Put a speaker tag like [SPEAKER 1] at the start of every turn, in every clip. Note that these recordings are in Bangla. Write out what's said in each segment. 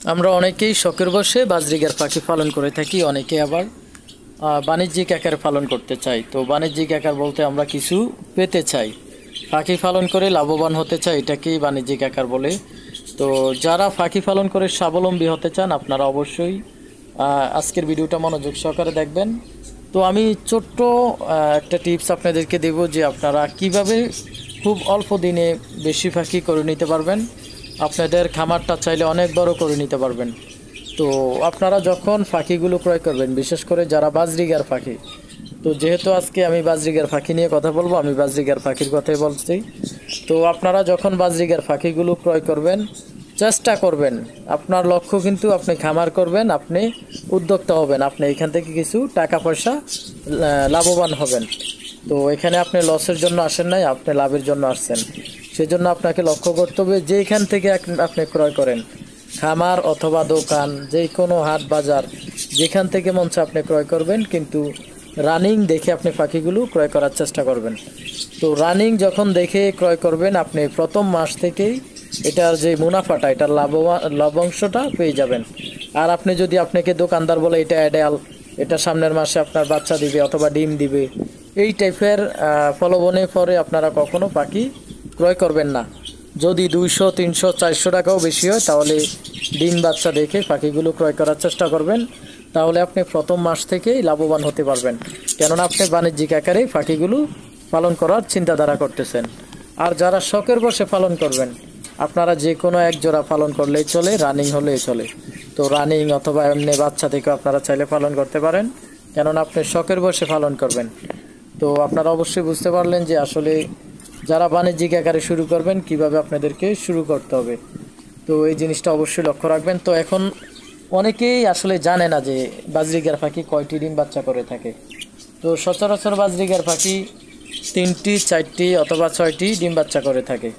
[SPEAKER 1] আমরা অনেকেই শখের বশে বাজরিগার পাখি পালন করে থাকি, অনেকে আবার বাণিজ্যিক আকারে পালন করতে চাই। তো বাণিজ্যিক আকার বলতে আমরা কিছু পেতে চাই, পাখি পালন করে লাভবান হতে চাই, এটাকেই বাণিজ্যিক আকার বলে। তো যারা পাখি পালন করে স্বাবলম্বী হতে চান আপনারা অবশ্যই আজকের ভিডিওটা মনোযোগ সহকারে দেখবেন। তো আমি ছোট্ট একটা টিপস আপনাদেরকে দেব যে আপনারা কিভাবে খুব অল্প দিনে বেশি পাখি করে নিতে পারবেন, আপনাদের খামারটা চাইলে অনেক বড় করে নিতে পারবেন। তো আপনারা যখন পাখিগুলো ক্রয় করবেন, বিশেষ করে যারা বাজরিগার পাখি, তো যেহেতু আজকে আমি বাজরিগার পাখি নিয়ে কথা বলবো, আমি বাজরিগার পাখির কথাই বলছি। তো আপনারা যখন বাজরিগার পাখিগুলো ক্রয় করবেন, চেষ্টা করবেন, আপনার লক্ষ্য কিন্তু আপনি খামার করবেন, আপনি উদ্যোক্তা হবেন, আপনি এখান থেকে কিছু টাকা পয়সা লাভবান হবেন। তো এখানে আপনি লসের জন্য আসেন নাই, আপনি লাভের জন্য আসছেন। সেজন্য আপনাকে লক্ষ্য করতে হবে যেখান থেকে আপনি ক্রয় করেন, খামার অথবা দোকান, যে কোনো হাট বাজার, যেখান থেকে মন চায় আপনি ক্রয় করবেন, কিন্তু রানিং দেখে আপনি পাখিগুলো ক্রয় করার চেষ্টা করবেন। তো রানিং যখন দেখে ক্রয় করবেন, আপনি প্রথম মাস থেকেই এটার যে মুনাফাটা, এটার লাভাংশটা পেয়ে যাবেন। আর আপনি যদি আপনাকে দোকানদার বলে এটা অ্যাডাল, এটা সামনের মাসে আপনার বাচ্চা দিবে অথবা ডিম দিবে, এই টাইপের প্রলোভনে পরে আপনারা কখনো পাখি ক্রয় করবেন না। যদি 200, 300, 400 টাকাও বেশি হয়, তাহলে ডিম বাচ্চা দেখে পাখিগুলো ক্রয় করার চেষ্টা করবেন। তাহলে আপনি প্রথম মাস থেকেই লাভবান হতে পারবেন, কেননা আপনি বাণিজ্যিক আকারে পাখিগুলো পালন করার চিন্তাধারা করতেছেন। আর যারা শখের বশে পালন করবেন, আপনারা যে কোনো এক জোড়া পালন করলেই চলে, রানিং হলেই চলে। তো রানিং অথবা এমনি বাচ্চা থেকে আপনারা চাইলে পালন করতে পারেন, কেননা আপনি শখের বশে পালন করবেন। তো আপনারা অবশ্যই বুঝতে পারলেন যে আসলে যারা বাণিজ্যিক আকারে শুরু করবেন কিভাবে আপনাদেরকে শুরু করতে হবে। তো এই জিনিসটা অবশ্যই লক্ষ্য রাখবেন। তো এখন অনেকেই আসলে জানে না যে বাজরিগার পাখি কয়টি ডিম বাচ্চা করে থাকে। তো সচরাচর বাজরিগার পাখি 3টি, 4টি অথবা 6টি ডিম বাচ্চা করে থাকে।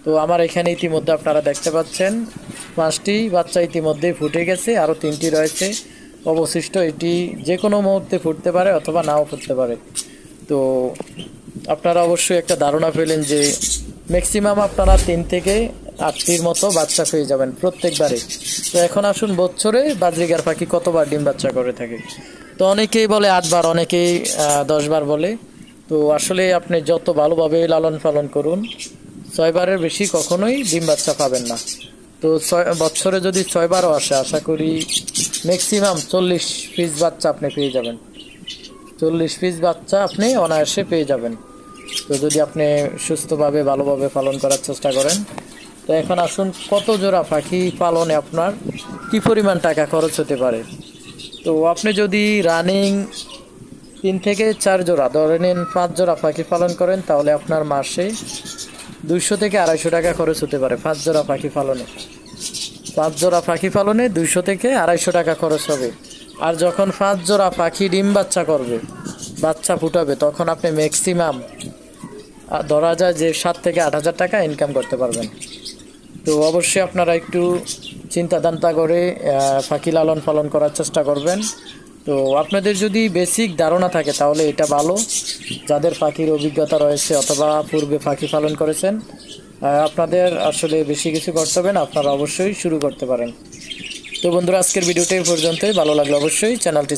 [SPEAKER 1] তো আমার এখানে ইতিমধ্যে আপনারা দেখতে পাচ্ছেন 5টি বাচ্চা ইতিমধ্যেই ফুটে গেছে, আরও 3টি রয়েছে অবশিষ্ট। এটি যে কোনো মুহূর্তে ফুটতে পারে অথবা নাও ফুটতে পারে। তো আপনারা অবশ্যই একটা ধারণা পেলেন যে ম্যাক্সিমাম আপনারা 3 থেকে 8টির মতো বাচ্চা পেয়ে যাবেন প্রত্যেকবারে। তো এখন আসুন, বছরে বাজরিগার পাখি কতবার ডিম বাচ্চা করে থাকে? তো অনেকেই বলে 8বার, অনেকেই 10বার বলে। তো আসলে আপনি যত ভালোভাবে লালন পালন করুন, 6বারের বেশি কখনোই ডিম বাচ্চা পাবেন না। তো বছরে যদি 6বারও আসে, আশা করি ম্যাক্সিমাম 40 পিস বাচ্চা আপনি পেয়ে যাবেন। 40 পিস বাচ্চা আপনি অনায়াসে পেয়ে যাবেন, তো যদি আপনি সুস্থভাবে ভালোভাবে পালন করার চেষ্টা করেন। তো এখন আসুন, কত জোড়া পাখি পালনে আপনার কী পরিমাণ টাকা খরচ হতে পারে। তো আপনি যদি রানিং 3 থেকে 4 জোড়া, ধরে নিন 5 জোড়া পাখি পালন করেন, তাহলে আপনার মাসে 200 থেকে 250 টাকা খরচ হতে পারে 5 জোড়া পাখি পালনে। 5 জোড়া পাখি পালনে 200 থেকে 250 টাকা খরচ হবে। আর যখন 5 জোড়া পাখি ডিম বাচ্চা করবে, বাচ্চা ফুটাবে, তখন আপনি ম্যাক্সিমাম ধরা যায় যে 7 থেকে 8 হাজার টাকা ইনকাম করতে পারবেন। তো অবশ্যই আপনারা একটু চিন্তা করে পাখি লালন পালন করার চেষ্টা করবেন। তো আপনাদের যদি বেসিক ধারণা থাকে তাহলে এটা ভালো, যাদের পাখির অভিজ্ঞতা রয়েছে অথবা পূর্বে পাখি পালন করেছেন, আপনাদের আসলে বেশি কিছু করতে হবে না, আপনারা অবশ্যই শুরু করতে পারেন। তো বন্ধুরা, আজকের ভিডিওটা এই পর্যন্তই। ভালো লাগলে অবশ্যই চ্যানেলটি